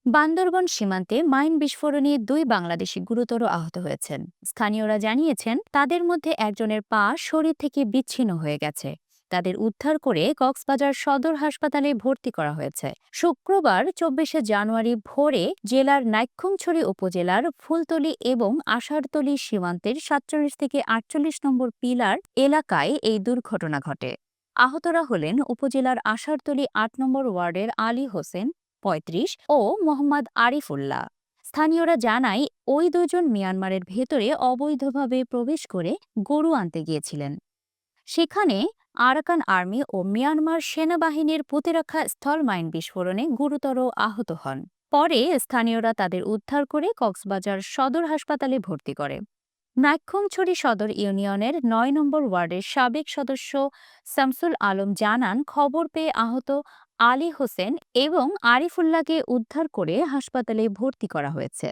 বান্দরবন সীমান্তে মাইন বিস্ফোরণে দুই বাংলাদেশি গুরুতর আহত হয়েছেন। স্থানীয়রা জানিয়েছেন তাদের মধ্যে একজনের পা শরীর থেকে বিচ্ছিন্ন হয়ে গেছে। তাদের উদ্ধার করে কক্সবাজার সদর হাসপাতালে ভর্তি করা হয়েছে। শুক্রবার 24শে জানুয়ারি ভোরে জেলার নাইক্ষ্যংছড়ি উপজেলার ফুলতলী এবং আষাঢ়তলী সীমান্তের 47 থেকে 48 নম্বর পিলার এলাকায় এই দুর্ঘটনা ঘটে। আহতরা হলেন উপজেলার আষাঢ়তলী ৮ নম্বর ওয়ার্ডের আলী হোসেন ৩৫ ও মোহাম্মদ আরিফুল্লাহ। স্থানীয়রা জানায় ওই দুজন মিয়ানমারের ভেতরে অবৈধভাবে প্রবেশ করে গরু আনতে গিয়েছিলেন। সেখানে আরাকান আর্মি ও মিয়ানমার সেনাবাহিনীর প্রতিরক্ষা স্থল মাইন বিস্ফোরণে গুরুতর আহত হন। পরে স্থানীয়রা তাদের উদ্ধার করে কক্সবাজার সদর হাসপাতালে ভর্তি করে। নাইক্ষ্যংছড়ি সদর ইউনিয়নের ৯ নম্বর ওয়ার্ডের সাবেক সদস্য শামসুল আলম জানান, খবর পেয়ে আহত আলী হোসেন এবং আরিফুল্লাহকে উদ্ধার করে হাসপাতালে ভর্তি করা হয়েছে।